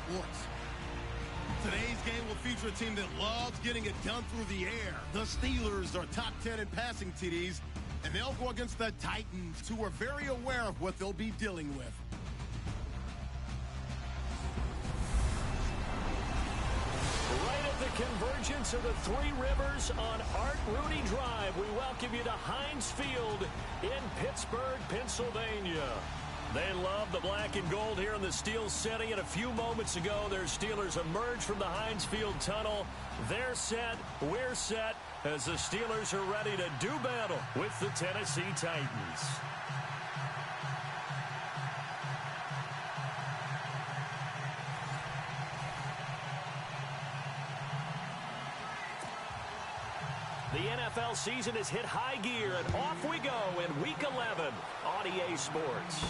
sports. Today's game will feature a team that loves getting it done through the air. The Steelers are top 10 in passing TDs, and they'll go against the Titans, who are very aware of what they'll be dealing with. Right at the convergence of the Three Rivers on Art Rooney Drive, we welcome you to Heinz Field in Pittsburgh, Pennsylvania. They love the black and gold here in the Steel City, and a few moments ago, their Steelers emerged from the Heinz Field tunnel. They're set, we're set, as the Steelers are ready to do battle with the Tennessee Titans. The NFL season has hit high gear, and off we go in Week 11 on EA Sports.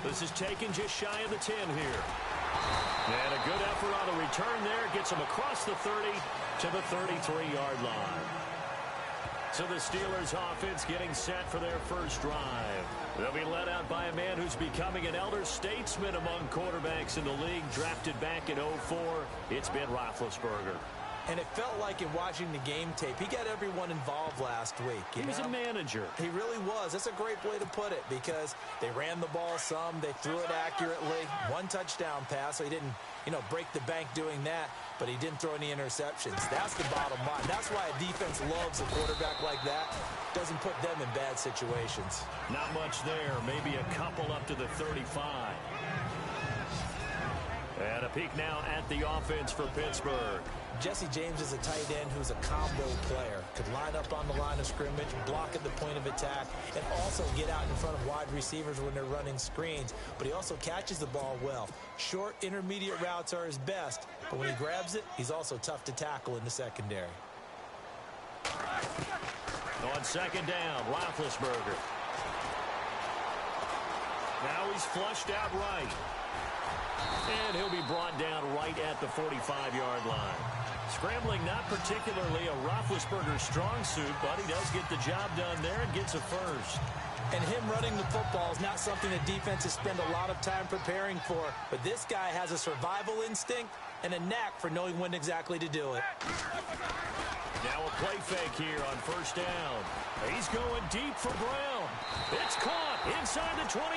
This is taken just shy of the 10 here. And a good effort on the return there. Gets him across the 30 to the 33-yard line. So the Steelers offense getting set for their first drive. They'll be led out by a man who's becoming an elder statesman among quarterbacks in the league. Drafted back in 2004. It's Ben Roethlisberger. And it felt like in watching the game tape, he got everyone involved last week. He was a manager. He really was. That's a great way to put it, because they ran the ball some, they threw it accurately. One touchdown pass, so he didn't, break the bank doing that, but he didn't throw any interceptions. That's the bottom line. That's why a defense loves a quarterback like that. Doesn't put them in bad situations. Not much there. Maybe a couple up to the 35. And a peek now at the offense for Pittsburgh. Jesse James is a tight end who's a combo player. Could line up on the line of scrimmage, block at the point of attack, and also get out in front of wide receivers when they're running screens. But he also catches the ball well. Short, intermediate routes are his best, but when he grabs it, he's also tough to tackle in the secondary. On second down, Roethlisberger. Now he's flushed out right. And he'll be brought down right at the 45-yard line. Scrambling, not particularly a Roethlisberger strong suit, but he does get the job done there and gets a first. And him running the football is not something that defenses spend a lot of time preparing for. But this guy has a survival instinct and a knack for knowing when exactly to do it. Now a play fake here on first down. He's going deep for Brown. It's caught inside the 25.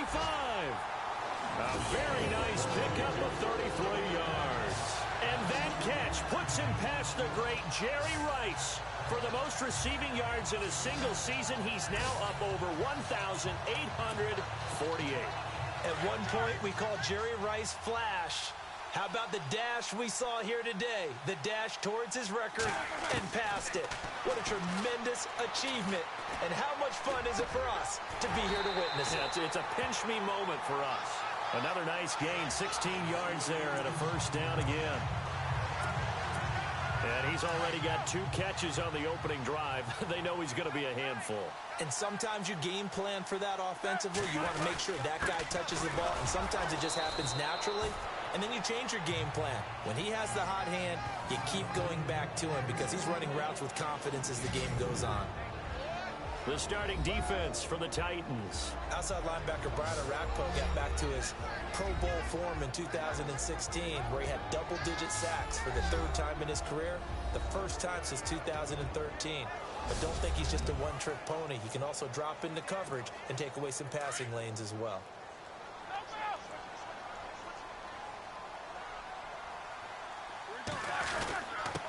A very nice pickup of 33 yards. And that catch puts him past the great Jerry Rice. For the most receiving yards in a single season, he's now up over 1,848. At one point, we called Jerry Rice Flash. How about the dash we saw here today? The dash towards his record and past it. What a tremendous achievement. And how much fun is it for us to be here to witness it? It's a pinch-me moment for us. Another nice gain, 16 yards there and a first down again. And he's already got 2 catches on the opening drive. They know he's going to be a handful. And sometimes you game plan for that offensively. You want to make sure that guy touches the ball, and sometimes it just happens naturally. And then you change your game plan. When he has the hot hand, you keep going back to him because he's running routes with confidence as the game goes on. The starting defense for the Titans. Outside linebacker Brian Orakpo got back to his Pro Bowl form in 2016, where he had double-digit sacks for the 3rd time in his career, the first time since 2013. But don't think he's just a one-trick pony. He can also drop into coverage and take away some passing lanes as well.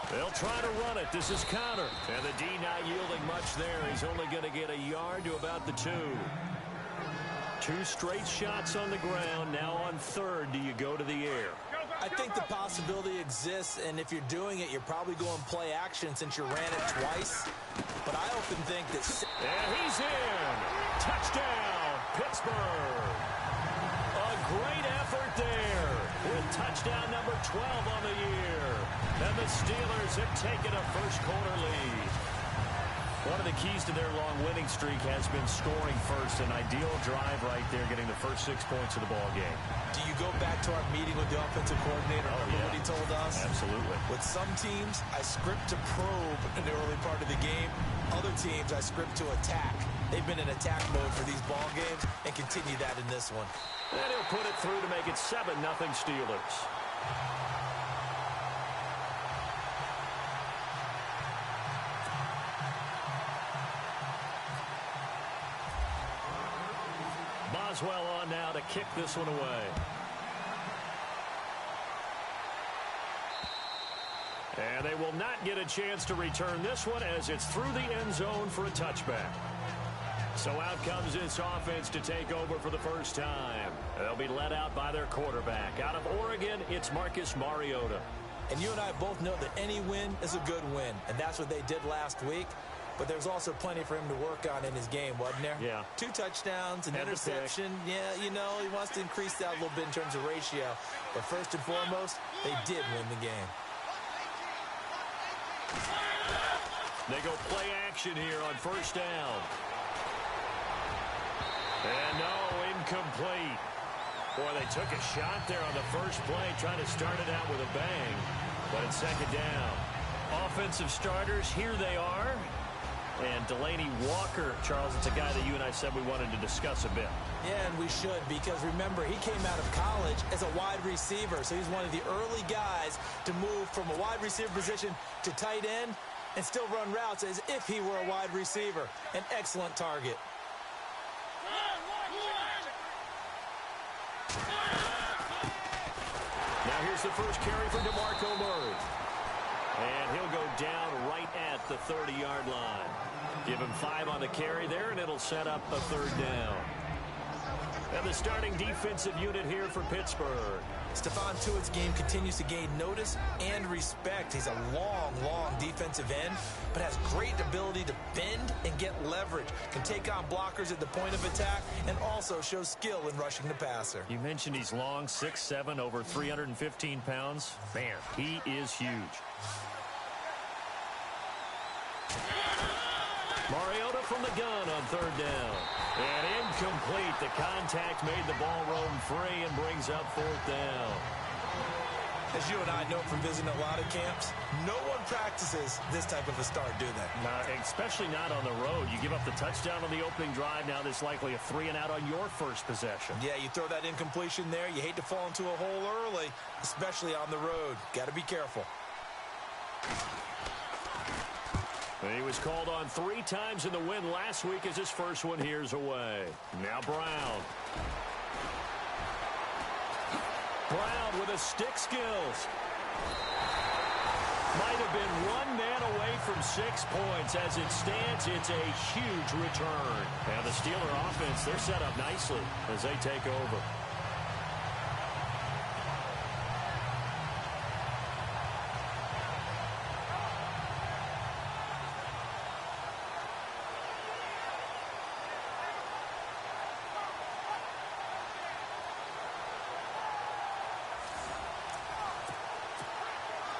They'll try to run it. This is Connor. And the D not yielding much there. He's only going to get a yard to about the 2. 2 straight shots on the ground. Now on 3rd, do you go to the air? I think the possibility exists, and if you're doing it, you're probably going play action since you ran it twice. But I often think that... And he's in. Touchdown, Pittsburgh. A great effort there with touchdown number 12 on the year. And the Steelers have taken a first-quarter lead. One of the keys to their long winning streak has been scoring first. An ideal drive right there, getting the first 6 points of the ball game. Do you go back to our meeting with the offensive coordinator? Remember what he told us? Absolutely. With some teams, I script to probe in the early part of the game. Other teams, I script to attack. They've been in attack mode for these ball games and continue that in this one. And he'll put it through to make it 7-0 Steelers. Boswell on now to kick this one away. And they will not get a chance to return this one as it's through the end zone for a touchback. So out comes this offense to take over for the first time. They'll be led out by their quarterback. Out of Oregon, it's Marcus Mariota. And you and I both know that any win is a good win, and that's what they did last week. But there's also plenty for him to work on in his game, wasn't there? Yeah. 2 touchdowns, an interception. Yeah, you know, he wants to increase that a little bit in terms of ratio. But first and foremost, they did win the game. They go play action here on first down. And no, incomplete. Boy, they took a shot there on the first play, trying to start it out with a bang. But it's second down. Offensive starters, here they are. And Delaney Walker, Charles, it's a guy that you and I said we wanted to discuss a bit. Yeah, and we should, because remember, he came out of college as a wide receiver, so he's one of the early guys to move from a wide receiver position to tight end and still run routes as if he were a wide receiver. An excellent target. Now here's the first carry for DeMarco Murray. And he'll go down right at the 30-yard line. Give him 5 on the carry there, and it'll set up a third down. And the starting defensive unit here for Pittsburgh. Stephon Tuitt's game continues to gain notice and respect. He's a long defensive end, but has great ability to bend and get leverage. Can take on blockers at the point of attack and also shows skill in rushing the passer. You mentioned he's long, 6'7", over 315 pounds. Man, he is huge. Mariota from the gun on third down. And incomplete. The contact made the ball roam free and brings up fourth down. As you and I know from visiting a lot of camps, no one practices this type of a start, do they? Especially not on the road. You give up the touchdown on the opening drive. Now there's likely a 3-and-out on your first possession. Yeah, you throw that incompletion there. You hate to fall into a hole early, especially on the road. Got to be careful. He was called on 3 times in the win last week as his first one here's away. Now Brown. Brown with his stick skills. Might have been 1 man away from 6 points. As it stands, it's a huge return. And the Steeler offense, they're set up nicely as they take over.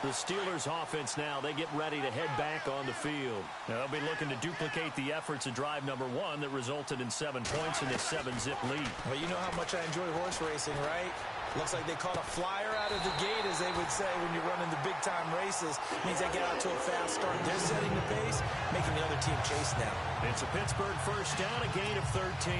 The Steelers offense now, they get ready to head back on the field. Now, they'll be looking to duplicate the efforts of drive number 1 that resulted in 7 points in this 7-zip lead. Well, you know how much I enjoy horse racing, right? Looks like they caught a flyer out of the gate, as they would say when you're running the big-time races. Means they get out to a fast start. They're setting the pace, making the other team chase now. It's a Pittsburgh first down, a gain of 13.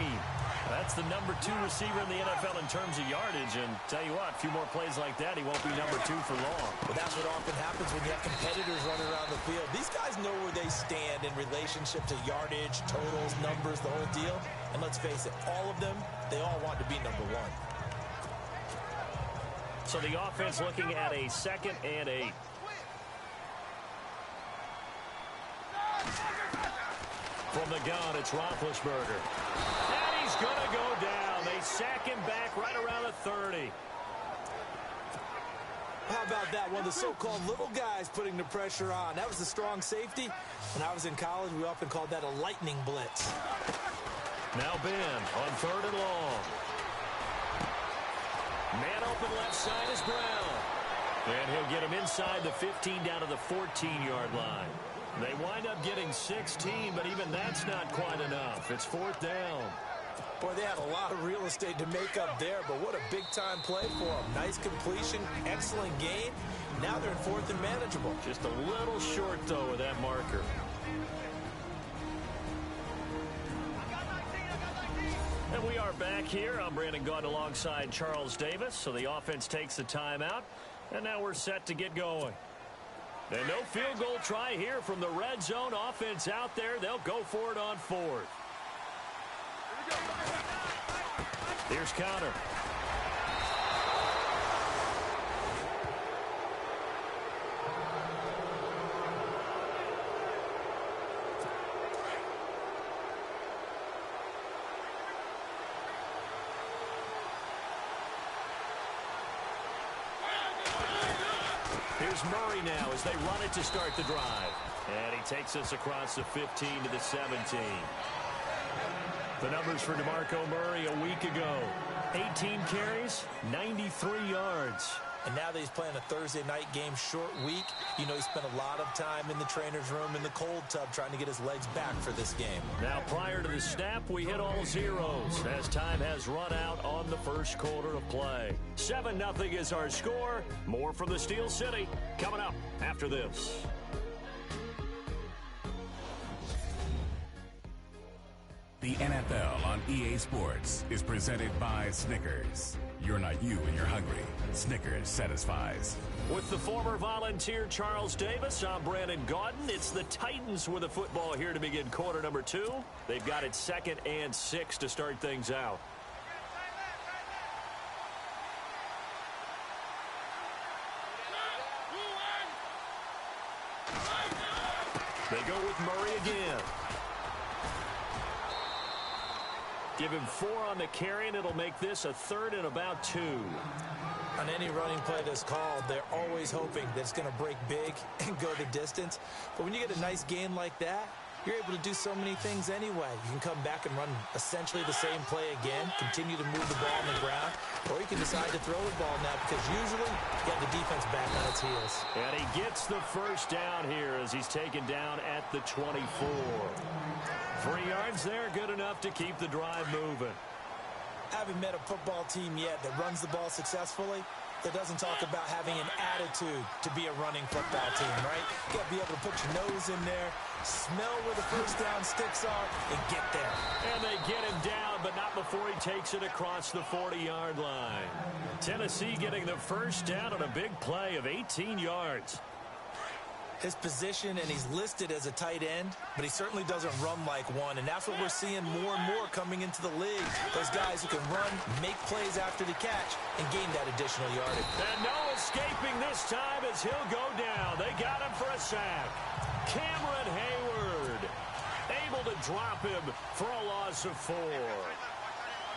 That's the number 2 receiver in the NFL in terms of yardage. And tell you what, a few more plays like that, he won't be number 2 for long. But that's what often happens when you have competitors running around the field. These guys know where they stand in relationship to yardage, totals, numbers, the whole deal. And let's face it, all of them, they all want to be number 1. So the offense looking at a 2nd and 8. From the gun, it's Roethlisberger. And he's going to go down. They sack him back right around the 30. How about that? One of the so-called little guys putting the pressure on. That was the strong safety. When I was in college, we often called that a lightning blitz. Now Ben on 3rd and long. Man open left side is Brown. And he'll get him inside the 15 down to the 14-yard line. They wind up getting 16, but even that's not quite enough. It's 4th down. Boy, they had a lot of real estate to make up there, but what a big-time play for them. Nice completion, excellent game. Now they're in 4th and manageable. Just a little short, though, of that marker. And we are are back here. I'm Brandon Gaunt alongside Charles Davis. So the offense takes the timeout, and now we're set to get going. And no field goal try here from the red zone. Offense out there. They'll go for it on fourth. Here's counter. Here's Murray now as they run it to start the drive. And he takes us across the 15 to the 17. The numbers for DeMarco Murray a week ago. 18 carries, 93 yards. And now that he's playing a Thursday night game, short week, you know he spent a lot of time in the trainer's room in the cold tub trying to get his legs back for this game. Now prior to the snap, we hit all zeros as time has run out on the first quarter of play. 7-0 is our score. More from the Steel City coming up after this. The NFL on EA Sports is presented by Snickers. You're not you when you're hungry. Snickers satisfies. With the former Volunteer Charles Davis, I'm Brandon Gaunt. It's the Titans with the football here to begin quarter number 2. They've got it 2nd and 6 to start things out. They go with Murray again. Give him 4 on the carry, and it'll make this a 3rd and about 2. On any running play that's called, they're always hoping that it's going to break big and go the distance. But when you get a nice gain like that, you're able to do so many things anyway. You can come back and run essentially the same play again, continue to move the ball on the ground, or you can decide to throw the ball now because usually you have the defense back on its heels. And he gets the first down here as he's taken down at the 24. 3 yards there, good enough to keep the drive moving. I haven't met a football team yet that runs the ball successfully that doesn't talk about having an attitude to be a running football team, right? You got to be able to put your nose in there, smell where the first down sticks are, and get there. And they get him down, but not before he takes it across the 40-yard line. Tennessee getting the first down on a big play of 18 yards. His position, and he's listed as a tight end, but he certainly doesn't run like one, and that's what we're seeing more and more coming into the league. Those guys who can run, make plays after the catch, and gain that additional yardage. And no escaping this time as he'll go down. They got him for a sack. Cameron Hayward able to drop him for a loss of 4.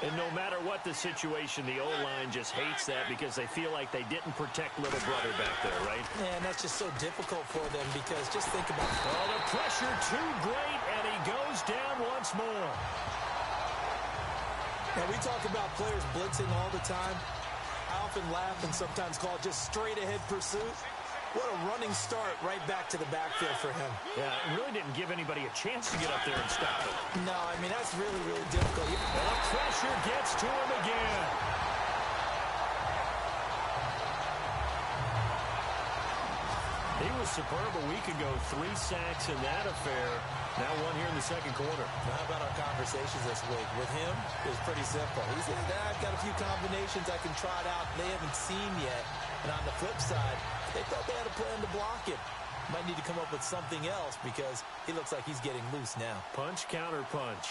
And no matter what the situation, the O-line just hates that because they feel like they didn't protect little brother back there, right? Yeah, and that's just so difficult for them because just think about it. Oh, the pressure too great, and he goes down once more. Now, we talk about players blitzing all the time. I often laugh and sometimes call it just straight-ahead pursuit. What a running start right back to the backfield for him. Yeah, it really didn't give anybody a chance to get up there and stop it. No, I mean, that's really, really difficult. The pressure gets to him again. He was superb a week ago. 3 sacks in that affair. Now 1 here in the second quarter. Now, how about our conversations this week? With him, it was pretty simple. He said, I've got a few combinations I can trot out they haven't seen yet. And on the flip side, they thought they had a plan to block him. Might need to come up with something else because he looks like he's getting loose now. Punch, counter punch.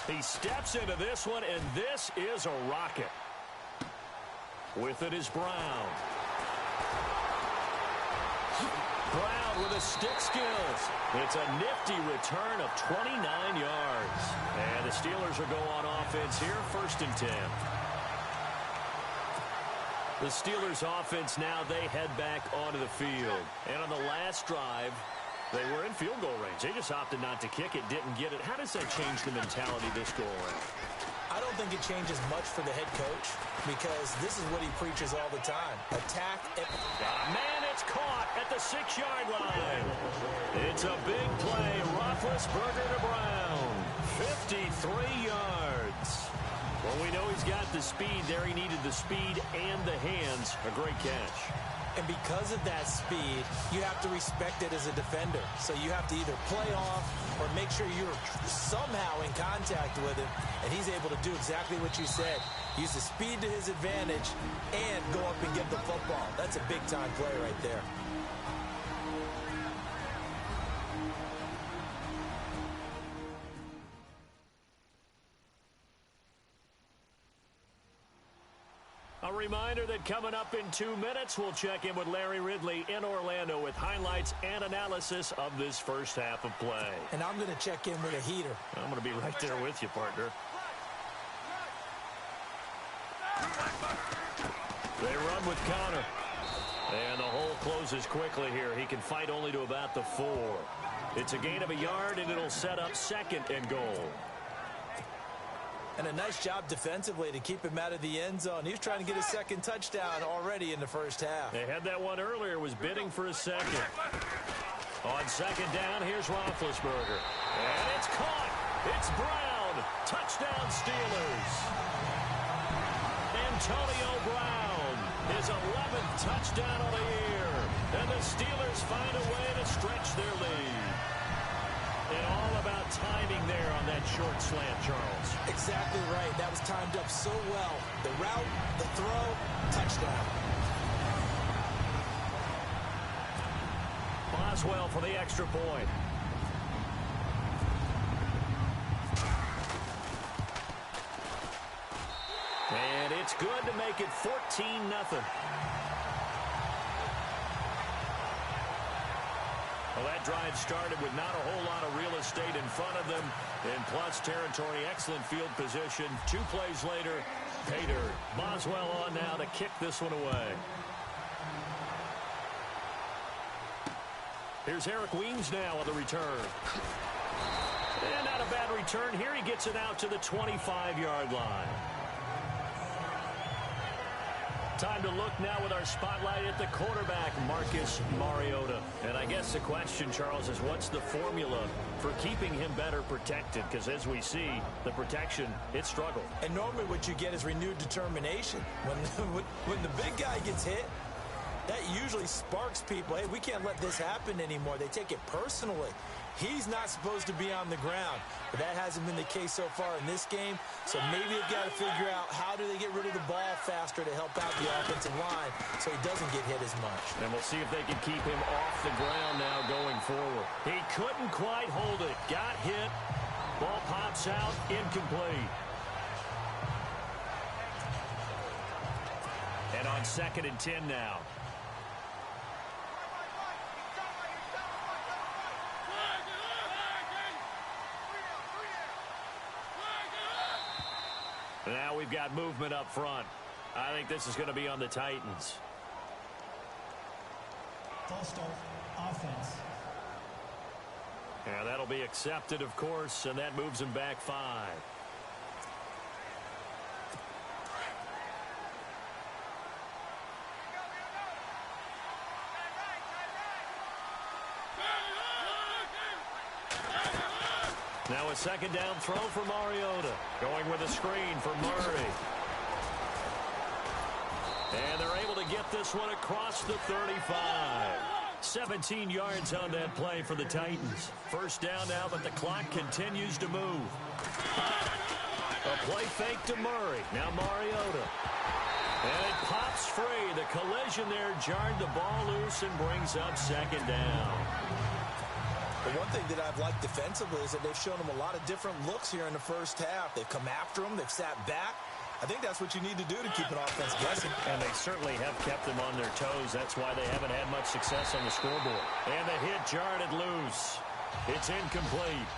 He steps into this one, and this is a rocket. With it is Brown. Brown with a stick skills. It's a nifty return of 29 yards. And the Steelers will go on offense here, 1st and 10. The Steelers offense now, they head back onto the field. And on the last drive, they were in field goal range. They just opted not to kick it, didn't get it. How does that change the mentality this go around? I don't think it changes much for the head coach because this is what he preaches all the time. Attack. Man, it's caught at the 6-yard line. It's a big play. Roethlisberger to Brown. 53 yards. Well, we know he's got the speed there. He needed the speed and the hands. A great catch. And because of that speed, you have to respect it as a defender. So you have to either play off or make sure you're somehow in contact with him, and he's able to do exactly what you said. Use the speed to his advantage and go up and get the football. That's a big-time play right there. A reminder that coming up in 2 minutes, we'll check in with Larry Ridley in Orlando with highlights and analysis of this first half of play. And I'm going to check in with a heater. I'm going to be right there with you, partner. They run with Connor. And the hole closes quickly here. He can fight only to about the 4. It's a gain of a yard, and it'll set up 2nd and goal. And a nice job defensively to keep him out of the end zone. He was trying to get his 2nd touchdown already in the first half. They had that one earlier, was bidding for a 2nd. On 2nd down, here's Roethlisberger. And it's caught. It's Brown. Touchdown Steelers. Antonio Brown, his 11th touchdown of the year. And the Steelers find a way to stretch their lead. And all about timing there on that short slant, Charles. Exactly right. That was timed up so well. The route, the throw, touchdown. Boswell for the extra point. And it's good to make it 14-0. Well, that drive started with not a whole lot of real estate in front of them. In plus territory, excellent field position. 2 plays later, pay dirt. Boswell on now to kick this one away. Here's Eric Weems now on the return. And not a bad return here. He gets it out to the 25-yard line. Time to look now with our spotlight at the quarterback, Marcus Mariota. And I guess the question, Charles, is what's the formula for keeping him better protected? Because as we see, the protection, it struggled. And normally what you get is renewed determination. When the big guy gets hit, that usually sparks people. Hey, we can't let this happen anymore. They take it personally. He's not supposed to be on the ground, but that hasn't been the case so far in this game. So maybe they've got to figure out how do they get rid of the ball faster to help out the offensive line so he doesn't get hit as much. And we'll see if they can keep him off the ground now going forward. He couldn't quite hold it. Got hit. Ball pops out. Incomplete. And on 2nd and 10 now. Now we've got movement up front. I think this is going to be on the Titans. False start, offense. Yeah, that'll be accepted, of course, and that moves them back 5. Now a 2nd down throw for Mariota. Going with a screen for Murray. And they're able to get this one across the 35. 17 yards on that play for the Titans. First down now, but the clock continues to move. A play fake to Murray. Now Mariota. And it pops free. The collision there jarred the ball loose and brings up 2nd down. The one thing that I've liked defensively is that they've shown him a lot of different looks here in the first half. They've come after him. They've sat back. I think that's what you need to do to keep an offense guessing. And they certainly have kept them on their toes. That's why they haven't had much success on the scoreboard. And the hit jarred it loose. It's incomplete.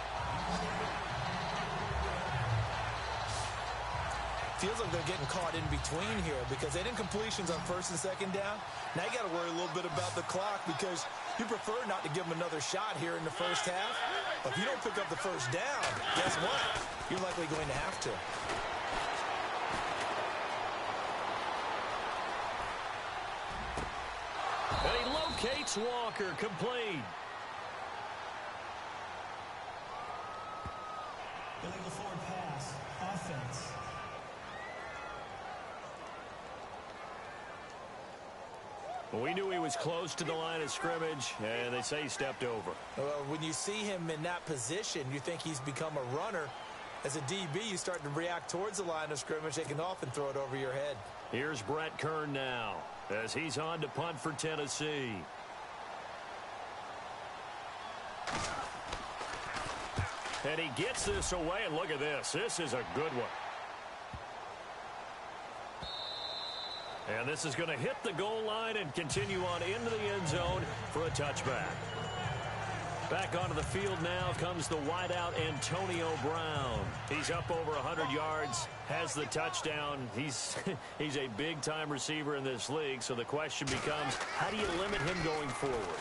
Feels like they're getting caught in between here because they didn't completions on 1st and 2nd down. Now you got to worry a little bit about the clock because you prefer not to give them another shot here in the first half. But if you don't pick up the first down, guess what? You're likely going to have to. And he locates Walker, complete. Illegal forward pass, offense. Well, we knew he was close to the line of scrimmage, and they say he stepped over. Well, when you see him in that position, you think he's become a runner. As a DB, you start to react towards the line of scrimmage. They can often throw it over your head. Here's Brett Kern now as he's on to punt for Tennessee. And he gets this away, and look at this. This is a good one. And this is going to hit the goal line and continue on into the end zone for a touchback. Back onto the field now comes the wideout Antonio Brown. He's up over 100 yards, has the touchdown. He's a big-time receiver in this league, so the question becomes, how do you limit him going forward?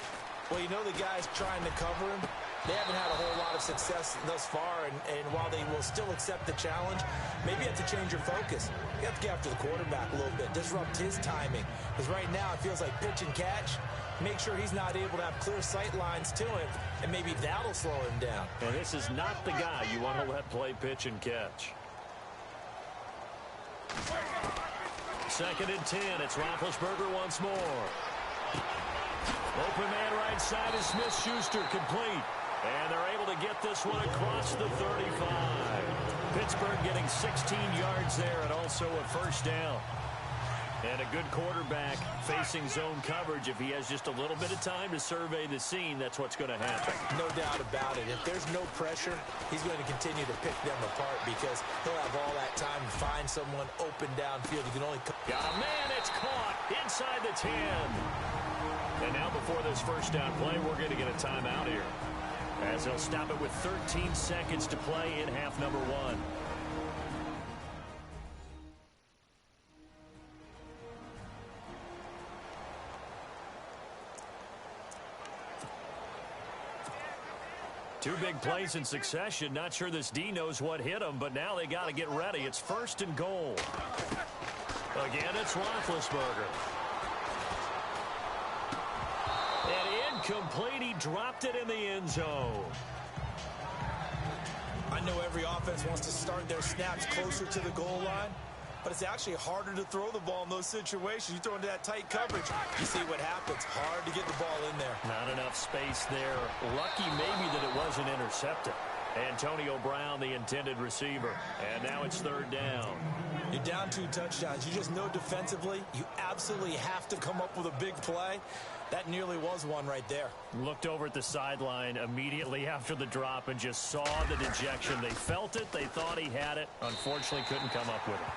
Well, you know the guys trying to cover him. They haven't had a whole lot of success thus far, and while they will still accept the challenge, maybe you have to change your focus. You have to get after the quarterback a little bit, disrupt his timing. Because right now it feels like pitch and catch. Make sure he's not able to have clear sight lines to him, and maybe that'll slow him down. And this is not the guy you want to let play pitch and catch. 2nd and 10. It's Roethlisberger once more. Open man right side is Smith-Schuster, complete. And they're able to get this one across the 35. Pittsburgh getting 16 yards there and also a first down. And a good quarterback facing zone coverage. If he has just a little bit of time to survey the scene, that's what's going to happen. No doubt about it. If there's no pressure, he's going to continue to pick them apart because he'll have all that time to find someone open downfield. He can only... Got a man, it's caught inside the 10. And now before this first down play, we're going to get a timeout here, as they'll stop it with 13 seconds to play in half number 1. Two big plays in succession. Not sure this D knows what hit him, but now they got to get ready. It's 1st and goal. Again, it's Roethlisberger. And incomplete. He dropped it in the end zone. I know every offense wants to start their snaps closer to the goal line, but it's actually harder to throw the ball in those situations. You throw into that tight coverage, you see what happens. Hard to get the ball in there. Not enough space there. Lucky maybe that it wasn't intercepted. Antonio Brown, the intended receiver. And now it's 3rd down. You're down 2 touchdowns. You just know defensively you absolutely have to come up with a big play. That nearly was one right there. Looked over at the sideline immediately after the drop and just saw the dejection. They felt it. They thought he had it. Unfortunately, couldn't come up with it.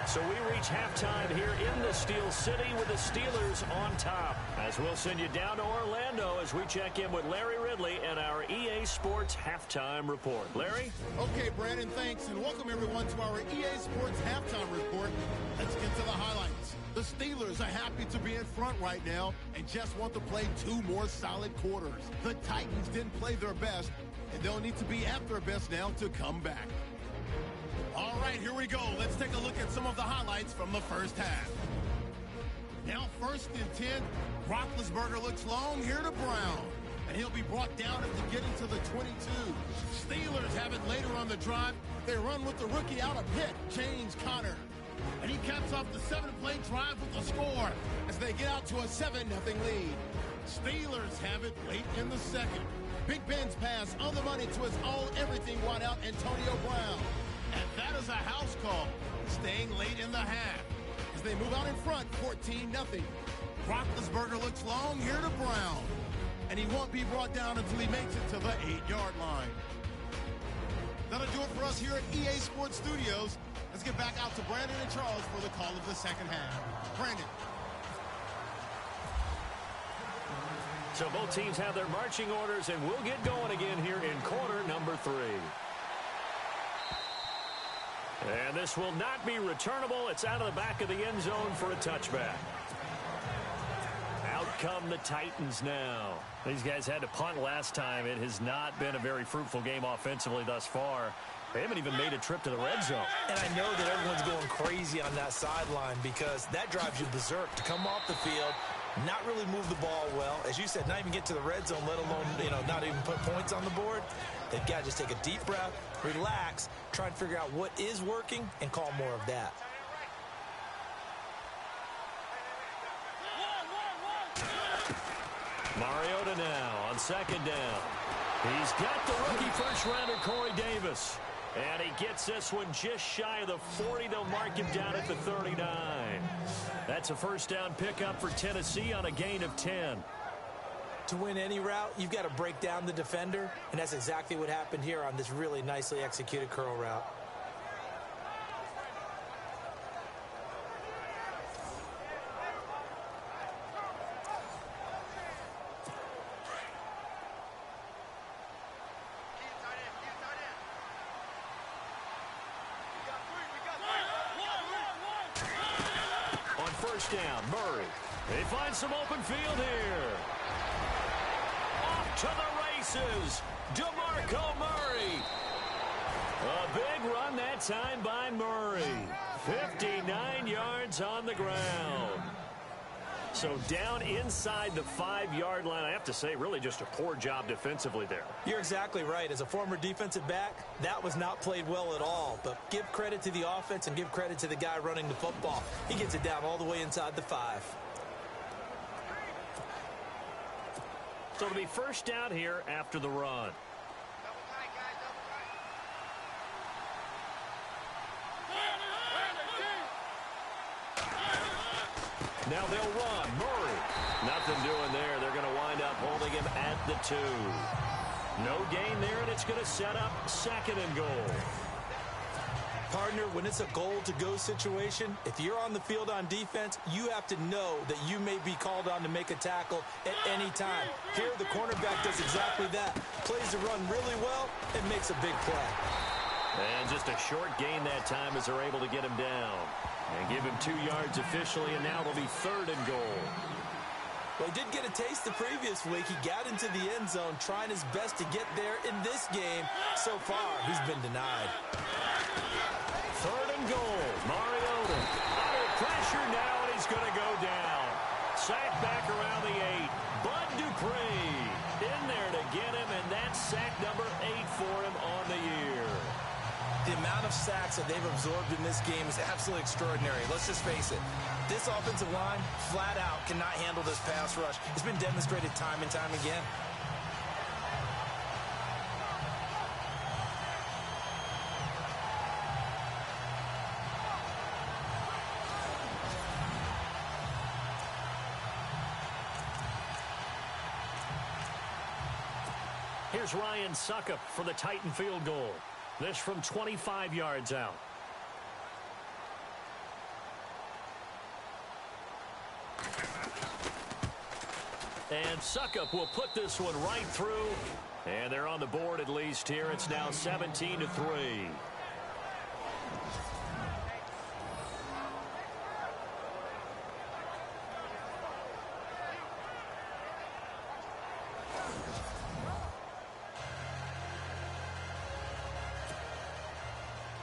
So we reach halftime here in the Steel City with the Steelers on top. As we'll send you down to Orlando as we check in with Larry Ridley and our EA Sports Halftime Report. Larry? Okay, Brandon, thanks, and welcome everyone to our EA Sports Halftime Report. Let's get to the highlights. The Steelers are happy to be in front right now and just want to play 2 more solid quarters. The Titans didn't play their best, and they'll need to be at their best now to come back. All right, here we go. Let's take a look at some of the highlights from the first half. Now 1st and 10. Roethlisberger looks long here to Brown. And he'll be brought down at the getting to the 22. Steelers have it later on the drive. They run with the rookie out of pit, James Conner. And he caps off the 7-play drive with a score as they get out to a 7-0 lead. Steelers have it late in the 2nd. Big Ben's pass on the money to his all-everything wideout, Antonio Brown. And that is a house call, staying late in the half. As they move out in front, 14-0. Roethlisberger looks long here to Brown. And he won't be brought down until he makes it to the 8-yard line. That'll do it for us here at EA Sports Studios. Let's get back out to Brandon and Charles for the call of the second half. Brandon. So both teams have their marching orders, and we'll get going again here in quarter number 3. And this will not be returnable. It's out of the back of the end zone for a touchback. Out come the Titans now. These guys had to punt last time. It has not been a very fruitful game offensively thus far. They haven't even made a trip to the red zone. And I know that everyone's going crazy on that sideline because that drives you berserk to come off the field, not really move the ball well. As you said, not even get to the red zone, let alone, not even put points on the board. They've got to just take a deep breath, relax, try and figure out what is working, and call more of that. second down. He's got the rookie first-rounder Corey Davis. And he gets this one just shy of the 40. They'll mark him down at the 39. That's a first down pickup for Tennessee on a gain of 10. To win any route, you've got to break down the defender, and that's exactly what happened here on this really nicely executed curl route. First down, Murray. They find some open field here. Off to the races, DeMarco Murray. A big run that time by Murray. 59 yards on the ground. So down inside the 5-yard line. I have to say, really just a poor job defensively there. You're exactly right. As a former defensive back, that was not played well at all. But give credit to the offense and give credit to the guy running the football. He gets it down all the way inside the 5. So it'll be first down here after the run. Now they'll run. Murray. Nothing doing there. They're going to wind up holding him at the 2. No gain there, and it's going to set up second and goal. Partner, when it's a goal-to-go situation, if you're on the field on defense, you have to know that you may be called on to make a tackle at any time. Here, the cornerback does exactly that. Plays the run really well and makes a big play. And just a short gain that time as they're able to get him down. And give him 2 yards officially, and now it'll be third and goal. Well, he did get a taste the previous week. He got into the end zone, trying his best to get there in this game. So far, he's been denied. Third and goal. Mariota under pressure now, and he's going to go down. Sacked back around the 8. Bud Dupree in there to get him, and that's sack number 8 for him on the year. The amount of sacks that they've absorbed in this game is absolutely extraordinary. Let's just face it. This offensive line, flat out, cannot handle this pass rush. It's been demonstrated time and time again. Here's Ryan Suckup for the Titan field goal. This from 25 yards out. And Suckup will put this one right through. And they're on the board at least here. It's now 17-3.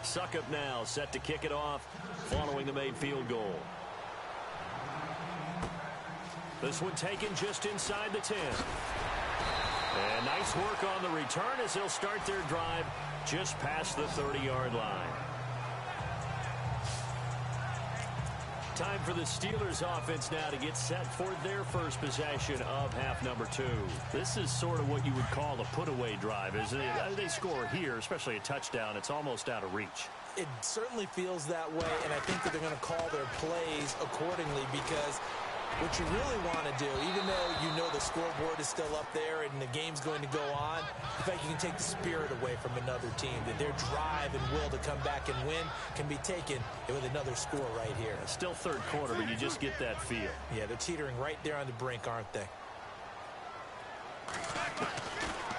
Suckup now set to kick it off following the made field goal. This one taken just inside the 10. And nice work on the return as they'll start their drive just past the 30-yard line. Time for the Steelers offense now to get set for their first possession of half number 2. This is sort of what you would call a put-away drive, isn't it? They score here, especially a touchdown. It's almost out of reach. It certainly feels that way, and I think that they're going to call their plays accordingly because what you really want to do, even though you know the scoreboard is still up there and the game's going to go on, in fact, you can take the spirit away from another team, that their drive and will to come back and win can be taken with another score right here. Still third quarter, but you just get that feel. Yeah, they're teetering right there on the brink, aren't they?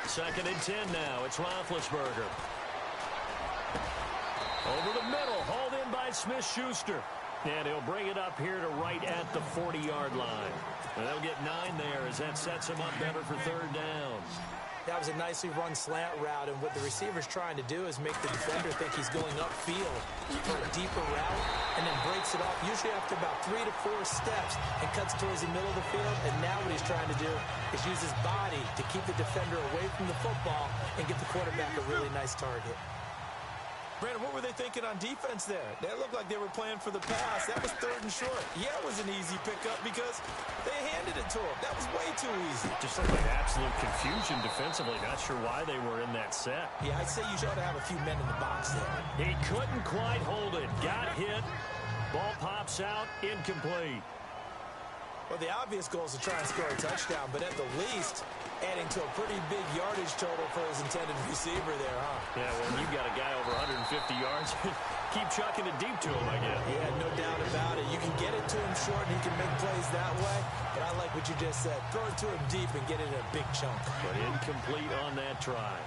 Second and 10 now. It's Roethlisberger. Over the middle, hauled in by Smith-Schuster. And he'll bring it up here to right at the 40-yard line. And they'll get 9 there as that sets him up better for third down. That was a nicely run slant route, and what the receiver's trying to do is make the defender think he's going upfield for a deeper route, and then breaks it off, usually after about 3 to 4 steps, and cuts towards the middle of the field. And now what he's trying to do is use his body to keep the defender away from the football and get the quarterback a really nice target. Brandon, what were they thinking on defense there? They looked like they were playing for the pass. That was 3rd and short. Yeah, it was an easy pickup because they handed it to him. That was way too easy. Just looked like absolute confusion defensively. Not sure why they were in that set. Yeah, I'd say you should have a few men in the box there. He couldn't quite hold it. Got hit. Ball pops out. Incomplete. Well, the obvious goal is to try and score a touchdown, but at the least, adding to a pretty big yardage total for his intended receiver there, huh? Yeah, well, you've got a guy over 150 yards. Keep chucking it deep to him, I guess. Yeah, no doubt about it. You can get it to him short, and he can make plays that way. But I like what you just said. Throw it to him deep and get it in a big chunk. But incomplete on that try.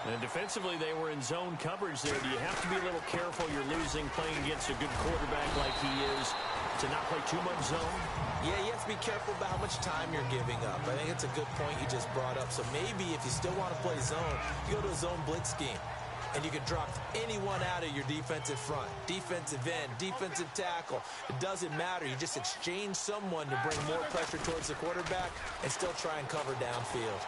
And defensively, they were in zone coverage there. Do you have to be a little careful? You're losing playing against a good quarterback like he is to not play too much zone? Yeah, you have to be careful about how much time you're giving up. I think it's a good point you just brought up. So maybe if you still want to play zone, you go to a zone blitz scheme. And you can drop anyone out of your defensive front. Defensive end, defensive tackle. It doesn't matter. You just exchange someone to bring more pressure towards the quarterback and still try and cover downfield.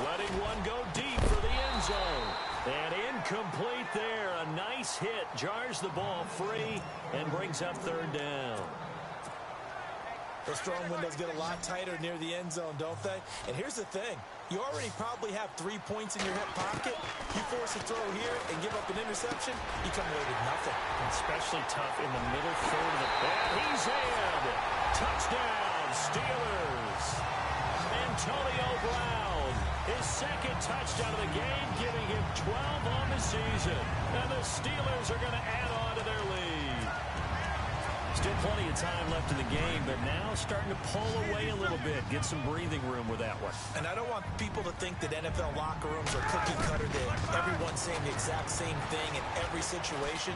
Letting one go deep for the end zone. And incomplete there. A nice hit. Jars the ball free and brings up 3rd down. Those strong windows get a lot tighter near the end zone, don't they? And here's the thing. You already probably have 3 points in your hip pocket. You force a throw here and give up an interception, you come away with nothing. Especially tough in the middle third of the ball. He's in. Touchdown, Steelers. Antonio Brown. His 2nd touchdown of the game, giving him 12 on the season. And the Steelers are going to add on to their lead. Still plenty of time left in the game, but now starting to pull away a little bit. Get some breathing room with that one. And I don't want people to think that NFL locker rooms are cookie cutter, that everyone's saying the exact same thing in every situation.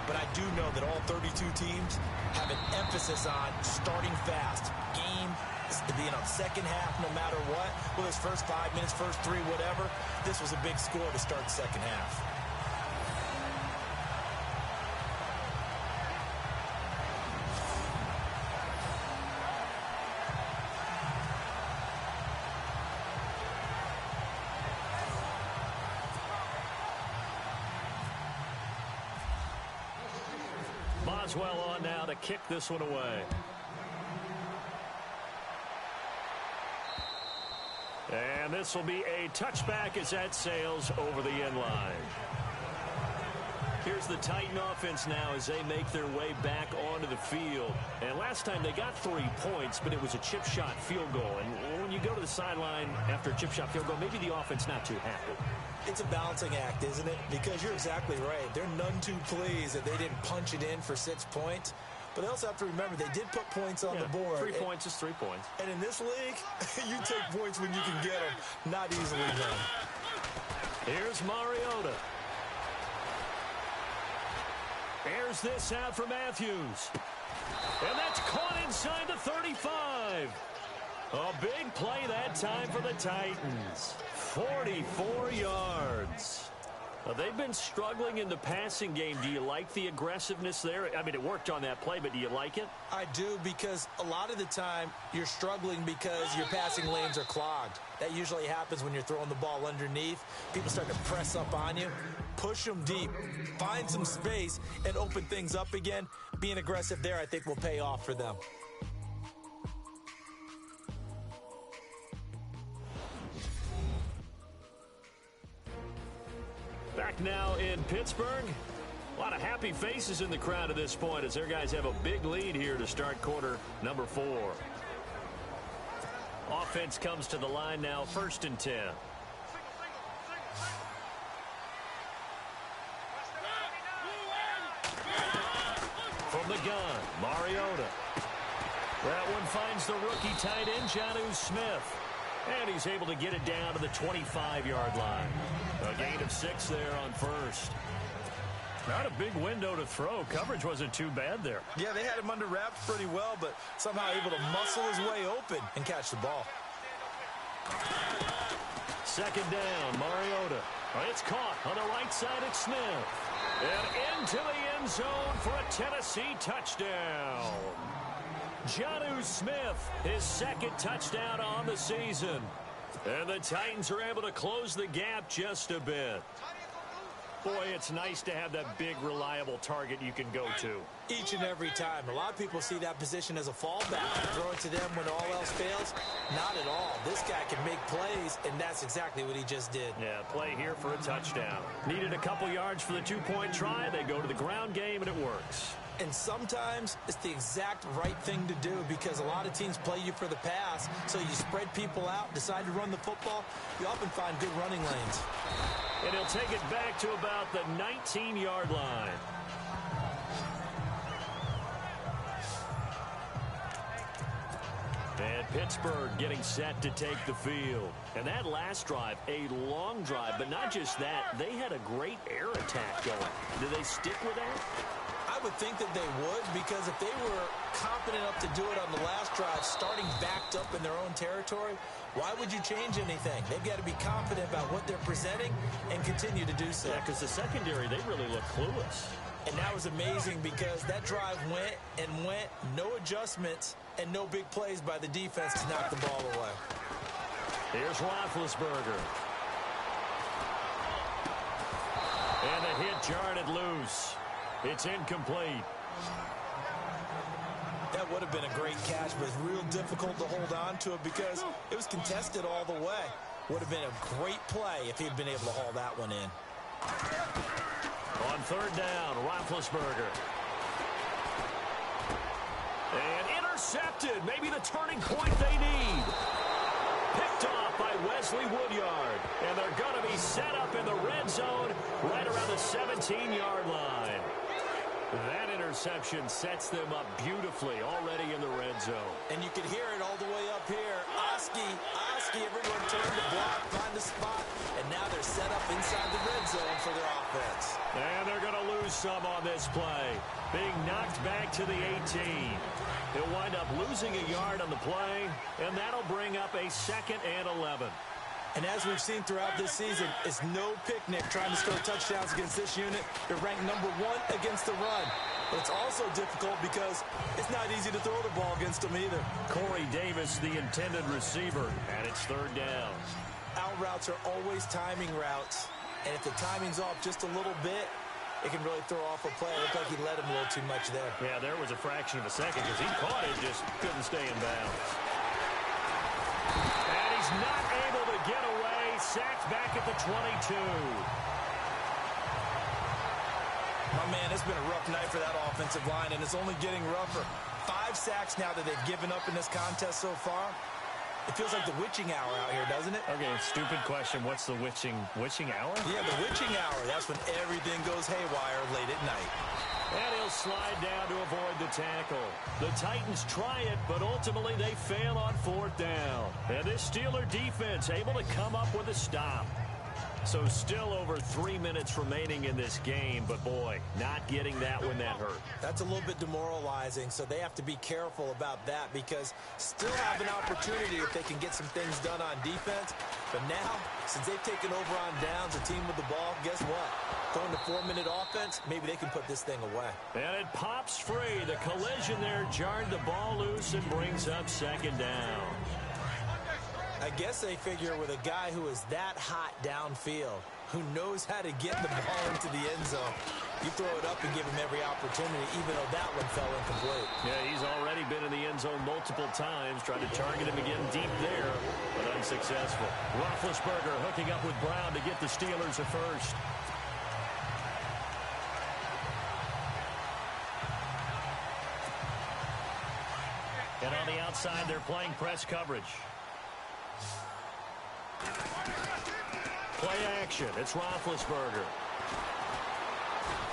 But I do know that all 32 teams have an emphasis on starting fast. Game, second half, no matter what. Well, his first 5 minutes, first 3, whatever. This was a big score to start the second half. Boswell on now to kick this one away. And this will be a touchback as that sails over the end line. Here's the Titan offense now as they make their way back onto the field. And last time they got 3 points, but it was a chip shot field goal. And when you go to the sideline after a chip shot field goal, maybe the offense not too happy. It's a balancing act, isn't it? Because you're exactly right. They're none too pleased that they didn't punch it in for 6 points. But they also have to remember they did put points on the board. 3 points is 3 points. And in this league, you take points when you can get them. Not easily done. Here's Mariota. Airs this out for Matthews. And that's caught inside the 35. A big play that time for the Titans. 44 yards. They've been struggling in the passing game. Do you like the aggressiveness there? I mean, it worked on that play, but do you like it? I do, because a lot of the time you're struggling because your passing lanes are clogged. That usually happens when you're throwing the ball underneath. People start to press up on you. Push them deep. Find some space and open things up again. Being aggressive there, I think, will pay off for them. Back now in Pittsburgh. A lot of happy faces in the crowd at this point as their guys have a big lead here to start quarter number 4. Offense comes to the line now, 1st and 10. From the gun, Mariota. That one finds the rookie tight end, Jonnu Smith. And he's able to get it down to the 25-yard line. A gain of 6 there on 1st. Not a big window to throw. Coverage wasn't too bad there. Yeah, they had him under wraps pretty well, but somehow able to muscle his way open and catch the ball. 2nd down, Mariota. It's caught on the right side at Smith. And into the end zone for a Tennessee touchdown. Jonnu Smith, his 2nd touchdown on the season. And the Titans are able to close the gap just a bit. Boy, it's nice to have that big, reliable target you can go to. Each and every time. A lot of people see that position as a fallback. Throw it to them when all else fails. Not at all. This guy can make plays, and that's exactly what he just did. Yeah, play here for a touchdown. Needed a couple yards for the two-point try. They go to the ground game, and it works. And sometimes it's the exact right thing to do because a lot of teams play you for the pass. So you spread people out, decide to run the football. You often find good running lanes. And he'll take it back to about the 19-yard line. And Pittsburgh getting set to take the field. And that last drive, a long drive, but not just that. They had a great air attack going. Do they stick with that? I would think that they would because if they were confident enough to do it on the last drive, starting backed up in their own territory, why would you change anything? They've got to be confident about what they're presenting and continue to do so. Yeah, because the secondary, they really look clueless. And that was amazing because that drive went and went, no adjustments, and no big plays by the defense to knock the ball away. Here's Roethlisberger. And the hit jarred it loose. It's incomplete. That would have been a great catch, but it's real difficult to hold on to it because it was contested all the way. Would have been a great play if he'd been able to haul that one in. On third down, Roethlisberger. And intercepted. Maybe the turning point they need. Picked off by Wesley Woodyard. And they're going to be set up in the red zone right around the 17-yard line. That interception sets them up beautifully already in the red zone. And you can hear it all the way up here. Oski, everyone turned to block, find a spot, and now they're set up inside the red zone for their offense. And they're going to lose some on this play. Being knocked back to the 18. He'll wind up losing a yard on the play, and that'll bring up a 2nd and 11. And as we've seen throughout this season, it's no picnic trying to score touchdowns against this unit. They're ranked #1 against the run. But it's also difficult because it's not easy to throw the ball against them either. Corey Davis, the intended receiver, and it's third down. Out routes are always timing routes. And if the timing's off just a little bit, it can really throw off a play. It looked like he led him a little too much there. Yeah, there was a fraction of a second because he caught it, just couldn't stay in bounds. And he's not able to get away. Sacked back at the 22. My man, it's been a rough night for that offensive line, and it's only getting rougher. 5 sacks now that they've given up in this contest so far. It feels like the witching hour out here, doesn't it? Okay, stupid question. What's the witching hour? Yeah, the witching hour. That's when everything goes haywire late at night. And he'll slide down to avoid the tackle. The Titans try it, but ultimately they fail on 4th down. And this Steeler defense able to come up with a stop. So still over 3 minutes remaining in this game, but boy, not getting that when that hurt. That's a little bit demoralizing, so they have to be careful about that because still have an opportunity if they can get some things done on defense. But now, since they've taken over on downs, a team with the ball, guess what? Going to 4-minute offense, maybe they can put this thing away. And it pops free. The collision there jarred the ball loose and brings up 2nd down. I guess they figure with a guy who is that hot downfield, who knows how to get the ball into the end zone, you throw it up and give him every opportunity, even though that one fell incomplete. Yeah, he's already been in the end zone multiple times, tried to target him again deep there, but unsuccessful. Roethlisberger hooking up with Brown to get the Steelers a first. And on the outside, they're playing press coverage. Play action. It's Roethlisberger.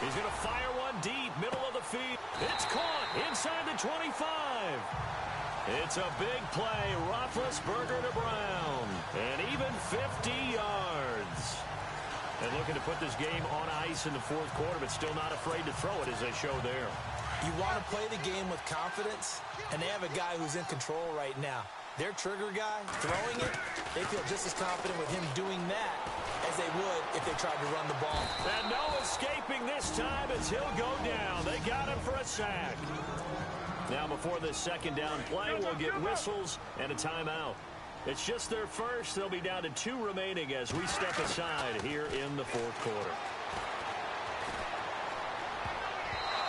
He's going to fire one deep, middle of the field. It's caught inside the 25. It's a big play. Roethlisberger to Brown. And even 50 yards. And looking to put this game on ice in the 4th quarter, but still not afraid to throw it as they show there. You want to play the game with confidence, and they have a guy who's in control right now. Their trigger guy, throwing it, they feel just as confident with him doing that as they would if they tried to run the ball. And no escaping this time as he'll go down. They got him for a sack. Now before this 2nd down play, we'll get whistles and a timeout. It's just their first. They'll be down to 2 remaining as we step aside here in the 4th quarter.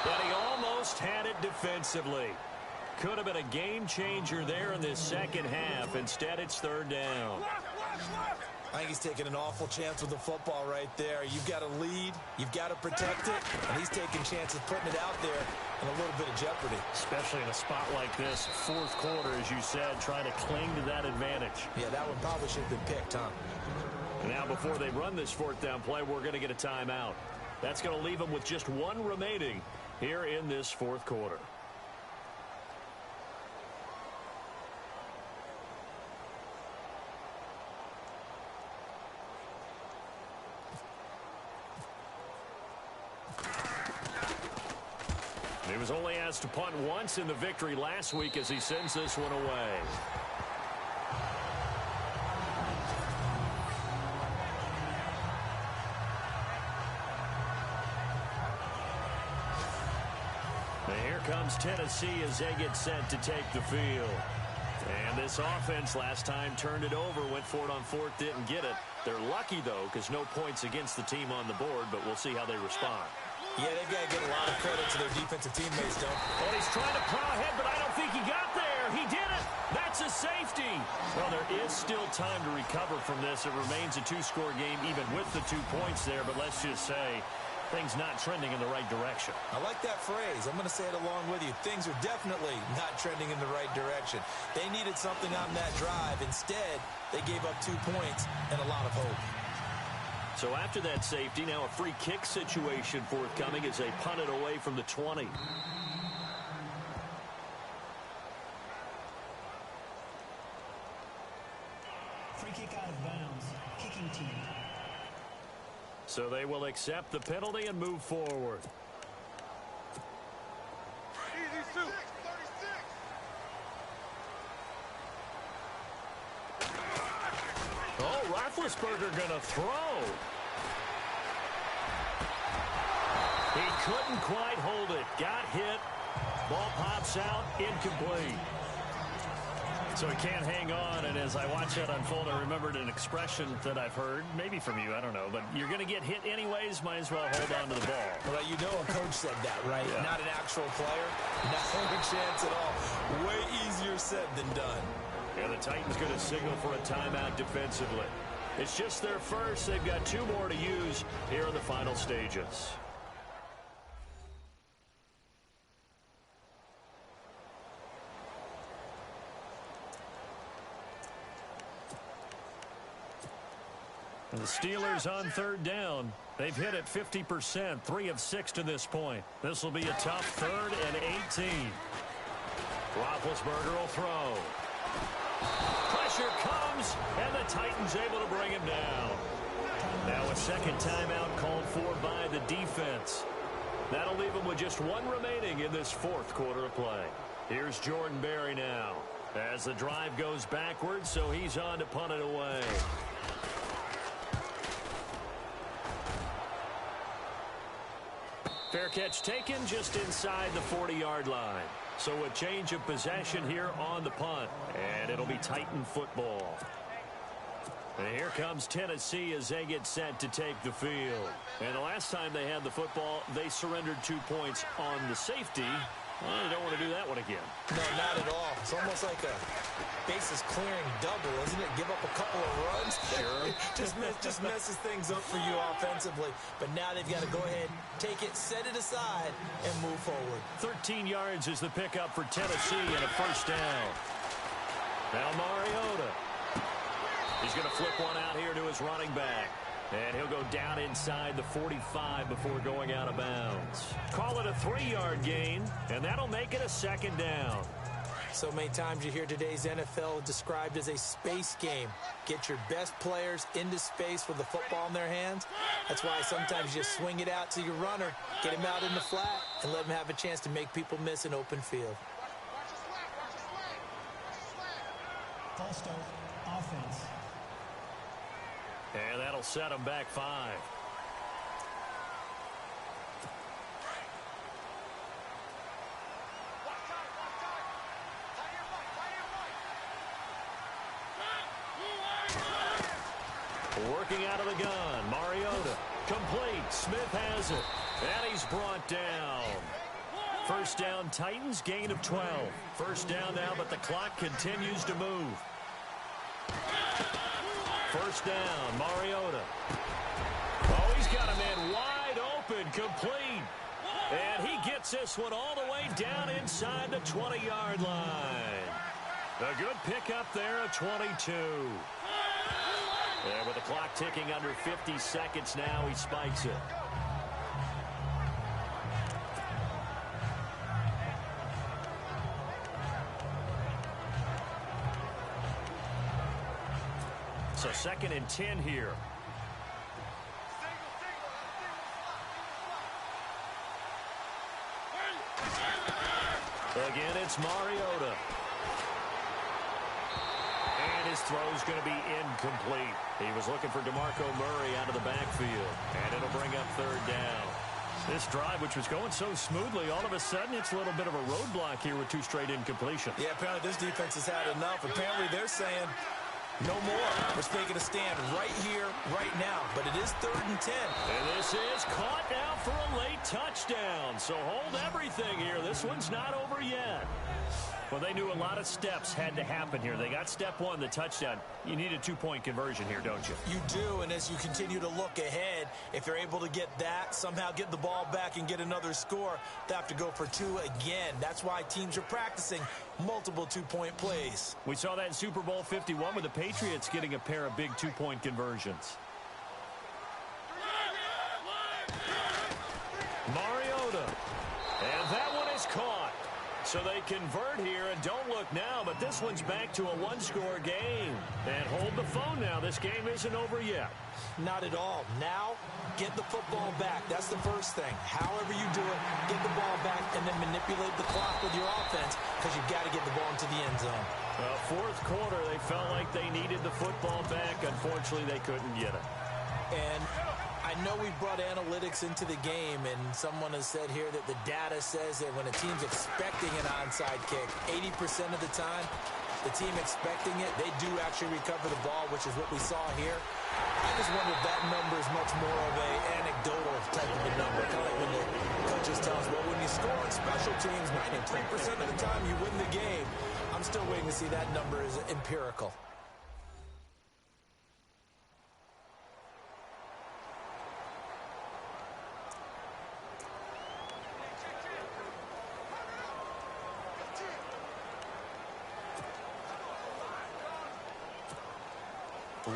But he almost had it defensively. Could have been a game changer there in this second half. Instead, it's third down. I think he's taking an awful chance with the football right there. You've got to lead, you've got to protect it, and he's taking chances putting it out there in a little bit of jeopardy. Especially in a spot like this, fourth quarter, as you said, trying to cling to that advantage. Yeah, that one probably should have been picked, huh? And now before they run this fourth down play, we're going to get a timeout. That's going to leave them with just one remaining here in this fourth quarter. He was only asked to punt once in the victory last week as he sends this one away. And here comes Tennessee as they get set to take the field. And this offense last time turned it over, went for it on fourth, didn't get it. They're lucky, though, because no points against the team on the board, but we'll see how they respond. Yeah, they've got to give a lot of credit to their defensive teammates, don't they? Well, he's trying to plow ahead, but I don't think he got there. He did it. That's a safety. Well, there is still time to recover from this. It remains a two-score game, even with the 2 points there, but let's just say things not trending in the right direction. I like that phrase. I'm going to say it along with you. Things are definitely not trending in the right direction. They needed something on that drive. Instead, they gave up 2 points and a lot of hope. So after that safety, now a free kick situation forthcoming as they punt it away from the 20. Free kick out of bounds. Kicking team. So they will accept the penalty and move forward. Oh, Roethlisberger gonna throw. He couldn't quite hold it. Got hit. Ball pops out. Incomplete. So he can't hang on, and as I watch that unfold, I remembered an expression that I've heard, maybe from you, I don't know, but you're going to get hit anyways, might as well hold on to the ball. Well, you know a coach said that, right? Yeah. Not an actual player. Not a chance at all. Way easier said than done. And the Titans going to signal for a timeout defensively. It's just their first. They've got 2 more to use here in the final stages. And the Steelers on third down. They've hit it 50%, 3 of 6 to this point. This will be a tough 3rd and 18. Roethlisberger will throw. Pressure comes, and the Titans able to bring him down. Now a second timeout called for by the defense. That'll leave them with just 1 remaining in this fourth quarter of play. Here's Jordan Berry now as the drive goes backwards, so he's on to punt it away. Fair catch taken just inside the 40-yard line. So a change of possession here on the punt, and it'll be Titan football. And here comes Tennessee as they get set to take the field. And the last time they had the football, they surrendered 2 points on the safety. Well, they don't want to do that one again. No, not at all. It's almost like a bases clearing double, isn't it? Give up a couple of runs. Sure. just messes things up for you offensively. But now they've got to go ahead, take it, set it aside, and move forward. 13 yards is the pickup for Tennessee and a first down. Now Mariota. He's going to flip one out here to his running back. And he'll go down inside the 45 before going out of bounds. Call it a 3-yard gain, and that'll make it a second down. So many times you hear today's NFL described as a space game. Get your best players into space with the football in their hands. That's why sometimes you just swing it out to your runner, get him out in the flat, and let him have a chance to make people miss an open field. False start. Offense. And that'll set them back 5. Working out of the gun. Mariota. Complete. Smith has it. And he's brought down. First down, Titans, gain of 12. First down now, but the clock continues to move. First down, Mariota. Oh, he's got a man wide open, complete. And he gets this one all the way down inside the 20-yard line. A good pickup there at 22. And with the clock ticking under 50 seconds now, he spikes it. So 2nd and 10 here. Again, it's Mariota. And his throw's going to be incomplete. He was looking for DeMarco Murray out of the backfield. And it'll bring up 3rd down. This drive, which was going so smoothly, all of a sudden it's a little bit of a roadblock here with 2 straight incompletions. Yeah, apparently this defense has had enough. Apparently they're saying no more. We're taking a stand right here, right now. But it is 3rd and 10. And this is caught now for a late touchdown. So hold everything here. This one's not over yet. Well, they knew a lot of steps had to happen here. They got step 1, the touchdown. You need a 2-point conversion here, don't you? You do, and as you continue to look ahead, if you're able to get that, somehow get the ball back and get another score, they have to go for 2 again. That's why teams are practicing multiple 2-point plays. We saw that in Super Bowl 51 with the Patriots getting a pair of big 2-point conversions. Mariota. And that one is caught. So they convert here, and don't look now, but this one's back to a 1-score game. And hold the phone now. This game isn't over yet. Not at all. Now, get the football back. That's the first thing. However you do it, get the ball back and then manipulate the clock with your offense because you've got to get the ball into the end zone. 4th quarter, they felt like they needed the football back. Unfortunately, they couldn't get it. And I know we brought analytics into the game, and someone has said here that the data says that when a team's expecting an onside kick, 80% of the time, the team expecting it, they do actually recover the ball, which is what we saw here. I just wonder if that number is much more of a anecdotal type of a number. Kind of like when the coaches tell us, well, when you score on special teams, 93% of the time you win the game. I'm still waiting to see that number is empirical.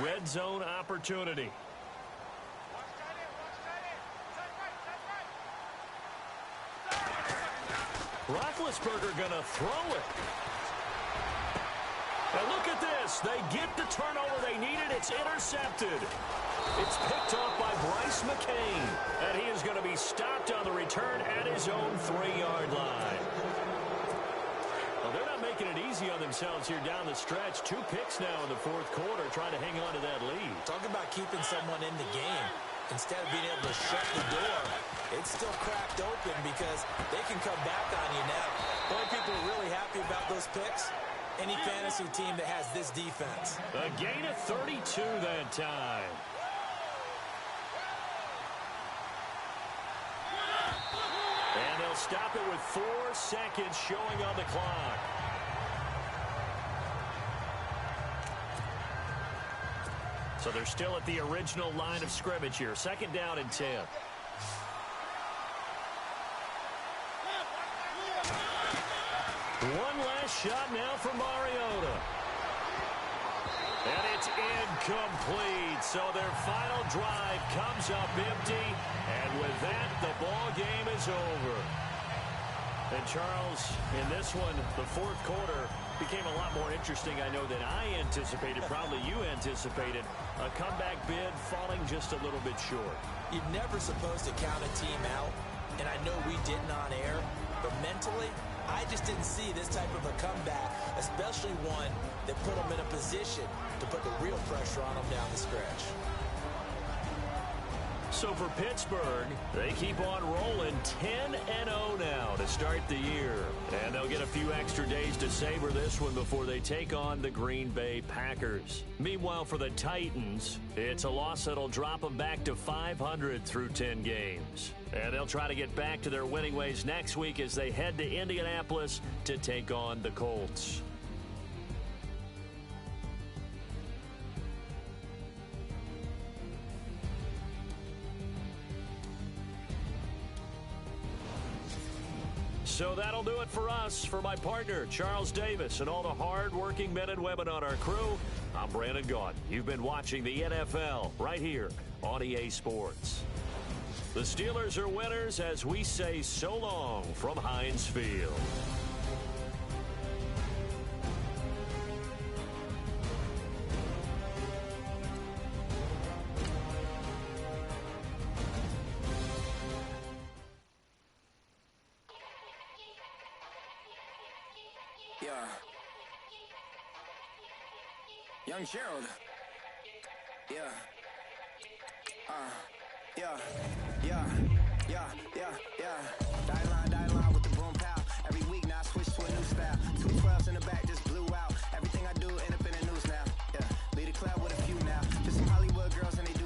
Red zone opportunity. Roethlisberger gonna throw it. Now look at this. They get the turnover they needed. It's intercepted. It's picked off by Bryce McCain. And he is going to be stopped on the return at his own 3-yard line. Well, they're not making it easy on themselves here down the stretch. 2 picks now in the 4th quarter, trying to hang on to that lead. Talk about keeping someone in the game. Instead of being able to shut the door, it's still cracked open because they can come back on you now. The only people are really happy about those picks, any fantasy team that has this defense. A gain of 32 that time. And they'll stop it with 4 seconds showing on the clock. So they're still at the original line of scrimmage here. 2nd down and 10. One last shot now for Mariota. And it's incomplete. So their final drive comes up empty. And with that, the ball game is over. And Charles, in this one, the 4th quarter became a lot more interesting, I know, than I anticipated. Probably you anticipated. A comeback bid falling just a little bit short. You're never supposed to count a team out, and I know we didn't on air, but mentally, I just didn't see this type of a comeback, especially one that put them in a position to put the real pressure on them down the stretch. So for Pittsburgh, they keep on rolling 10-0 now to start the year. And they'll get a few extra days to savor this one before they take on the Green Bay Packers. Meanwhile, for the Titans, it's a loss that'll drop them back to 500 through 10 games. And they'll try to get back to their winning ways next week as they head to Indianapolis to take on the Colts. So that'll do it for us. For my partner, Charles Davis, and all the hard-working men and women on our crew, I'm Brandon Gaudin. You've been watching the NFL right here on EA Sports. The Steelers are winners as we say so long from Heinz Field. Young Gerald. Yeah. Die line with the boom pow. Every week now I switch to a new style. 212s in the back just blew out. Everything I do end up in the news now. Yeah. Lead a club with a few now. Just some Hollywood girls and they do.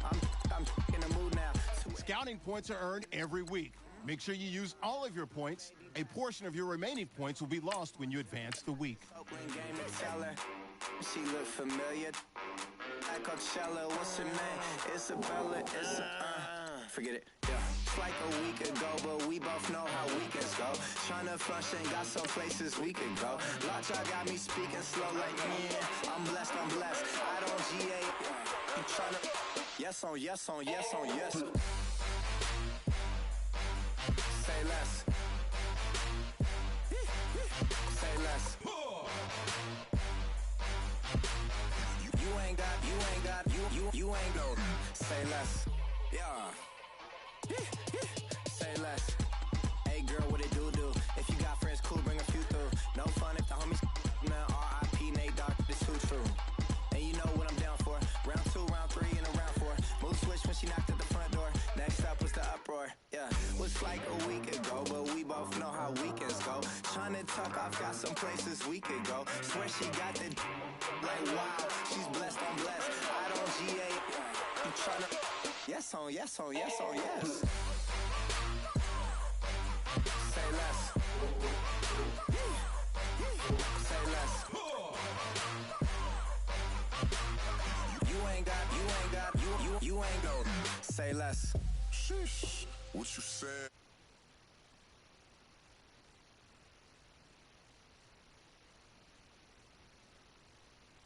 I'm in the mood now. Scouting points are earned every week. Make sure you use all of your points. A portion of your remaining points will be lost when you advance the week. Oakland game exceller. She look familiar. Like Coachella, what's her name? Isabella. Forget it. Yeah. It's like a week ago, but we both know how weekends go. Tryna function, got some places we could go. Lockjaw got me speaking slow like, yeah, I'm blessed. I don't GA. You tryna. Yes on yes. Say less. Say less. You ain't gon' say less. Yeah. Say less. Hey girl, what it do? If you got friends, cool, bring a few through. No fun if the homies, man, R.I.P. Nate Dogg, this too true. And you know what I'm down for. Round 2, round 3, and a round 4. Move switch when she knocked at the front door. Next up was the uproar. Yeah, was like a week ago, but we both know how weekends go. Tryna tuck off, got some places we could go. Swear she got the like wow, she's blessed, I'm blessed. I don't GA. You tryna yes on yes. Say less. Say less. You ain't gon' say less. What you said?